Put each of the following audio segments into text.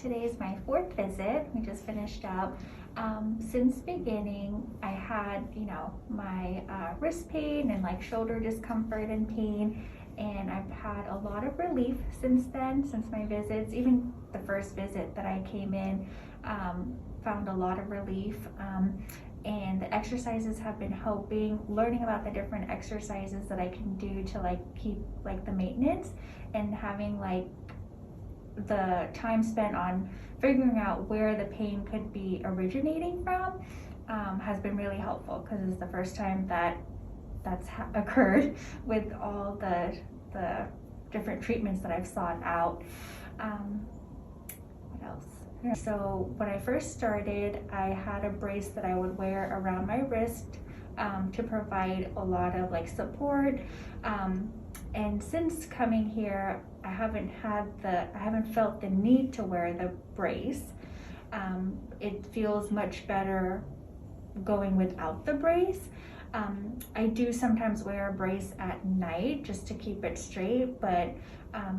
Today is my fourth visit. We just finished up. Since beginning, I had, my wrist pain and like shoulder discomfort and pain, and I've had a lot of relief since then, since my visits. Even the first visit that I came in, found a lot of relief. And the exercises have been helping. Learning about the different exercises that I can do to like keep like the maintenance, and having like the time spent on figuring out where the pain could be originating from has been really helpful, because it's the first time that that's occurred with all the different treatments that I've sought out. What else? So when I first started, I had a brace that I would wear around my wrist to provide a lot of like support. And since coming here, I haven't felt the need to wear the brace. It feels much better going without the brace. I do sometimes wear a brace at night just to keep it straight, but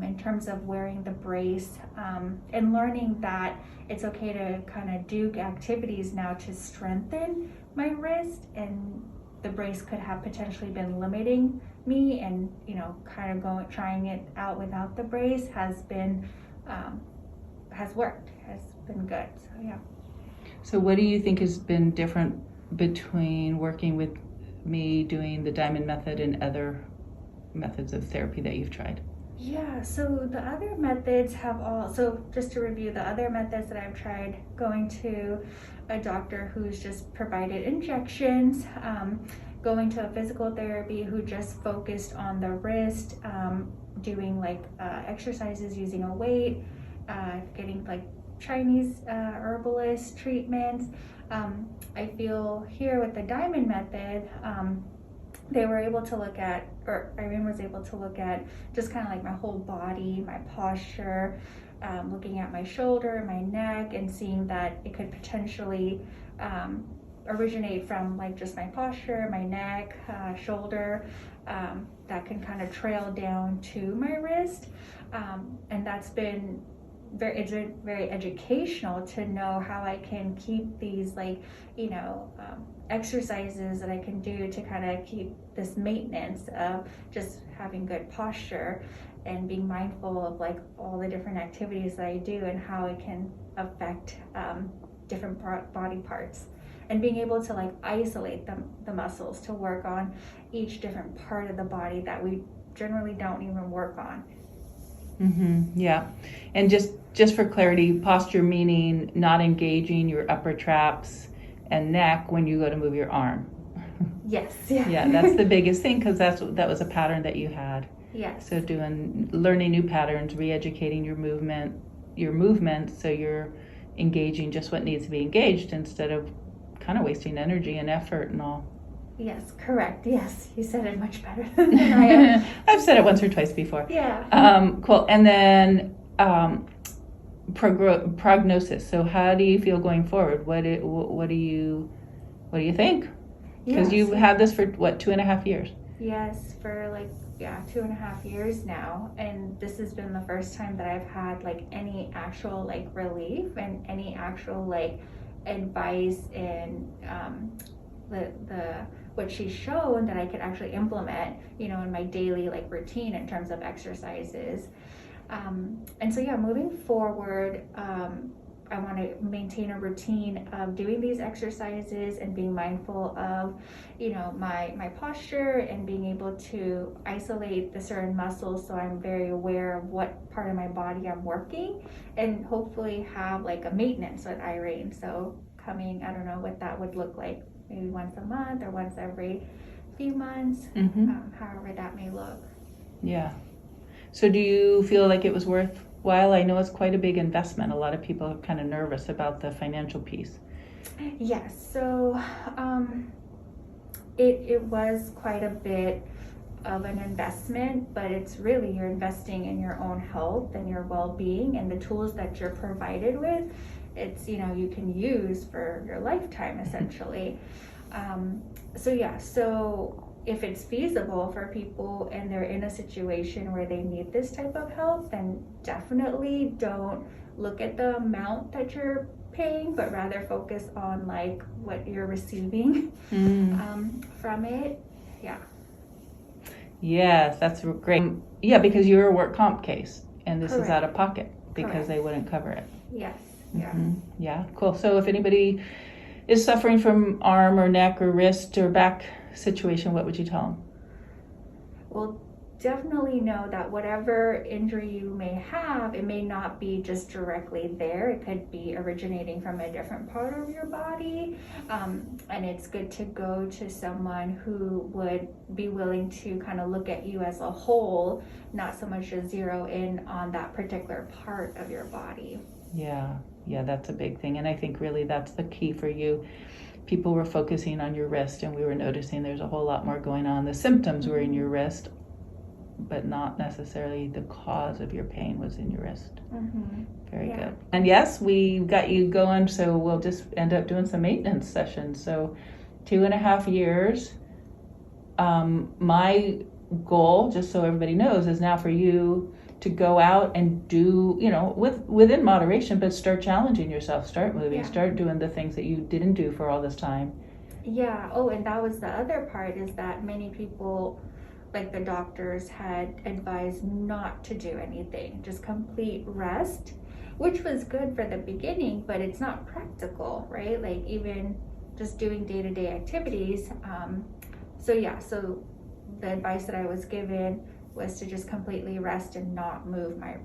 in terms of wearing the brace and learning that it's okay to kind of do activities now to strengthen my wrist, and the brace could have potentially been limiting me, and kind of trying it out without the brace has been has been good. So yeah. So what do you think has been different between working with me, doing the diamond method, and other methods of therapy that you've tried? Yeah, so the other methods so just to review, the other methods that I've tried, going to a doctor who's just provided injections, going to a physical therapy who just focused on the wrist, doing like exercises using a weight, getting like Chinese herbalist treatments. I feel here with the diamond method, they were able to look at, or Irene was able to look at just kind of like my whole body, my posture, looking at my shoulder, my neck, and seeing that it could potentially originate from like just my posture, my neck, shoulder, that can kind of trail down to my wrist. And that's been very educational to know how I can keep these exercises that I can do to kind of keep this maintenance of just having good posture, and being mindful of like all the different activities that I do and how it can affect different body parts, and being able to like isolate the muscles to work on each different part of the body that we generally don't even work on. Mm-hmm. Yeah. And just for clarity, posture meaning not engaging your upper traps and neck when you go to move your arm. Yes. Yeah. Yeah, that's the biggest thing, because that was a pattern that you had. Yes. So learning new patterns, re-educating your movement, so you're engaging just what needs to be engaged instead of kind of wasting energy and effort and all. Yes, correct. Yes, you said it much better than I am. I've said it once or twice before. Yeah. Cool. And then prognosis. So how do you feel going forward? What do you think? Because you've had this for 2.5 years? Yes, for 2.5 years now, and this has been the first time that I've had like any actual like relief and any actual like advice, and the what she's shown that I could actually implement, in my daily like routine in terms of exercises. And so moving forward, I want to maintain a routine of doing these exercises and being mindful of, my posture, and being able to isolate the certain muscles, so I'm very aware of what part of my body I'm working, and hopefully have like a maintenance with Irene. So I don't know what that would look like, maybe once a month or once every few months, however that may look. Yeah. So do you feel like it was worthwhile? I know it's quite a big investment. A lot of people are kind of nervous about the financial piece. Yes, so it was quite a bit of an investment, but it's really, you're investing in your own health and your well-being, and the tools that you're provided with, it's, you can use for your lifetime essentially. So if it's feasible for people and they're in a situation where they need this type of help, then definitely don't look at the amount that you're paying, but rather focus on like what you're receiving from it. Yeah. Yes, that's great. Yeah, because you're a work comp case and this is Correct. out of pocket because Correct. they wouldn't cover it. Yes. Yeah. Yeah, cool. So if anybody is suffering from arm or neck or wrist or back situation, what would you tell them? Well, definitely know that whatever injury you may have, it may not be just directly there. It could be originating from a different part of your body. And it's good to go to someone who would be willing to kind of look at you as a whole, not so much to zero in on that particular part of your body. Yeah, that's a big thing. And I think really that's the key for you. People were focusing on your wrist and we were noticing there's a whole lot more going on. The symptoms were in your wrist, but not necessarily the cause of your pain was in your wrist. Very good. And yes, we got you going, so we'll just end up doing some maintenance sessions. So 2.5 years. My goal, just so everybody knows, is now for you to go out and do, within moderation, but start challenging yourself, start moving, start doing the things that you didn't do for all this time. Yeah. Oh, and that was the other part, is that many people, like the doctors, had advised not to do anything, just complete rest, which was good for the beginning, but it's not practical, right? Like even just doing day-to-day activities. So the advice that I was given was to just completely rest and not move my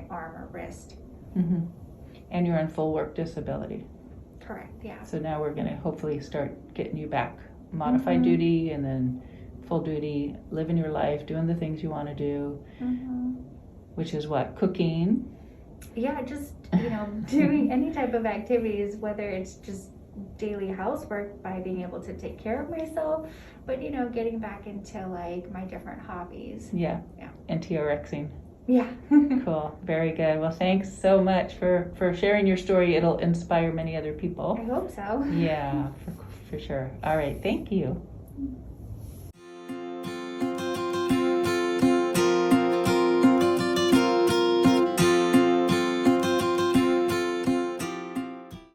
arm or wrist. And you're on full work disability. Correct, yeah. So now we're going to hopefully start getting you back modified duty and then full duty, living your life, doing the things you want to do, which is what? Cooking. Yeah, just, doing any type of activities, whether it's just daily housework by being able to take care of myself, but getting back into like my different hobbies. Yeah. And TRXing. Yeah. Cool. Very good. Well, thanks so much for sharing your story. It'll inspire many other people. I hope so. Yeah, for sure. All right. Thank you.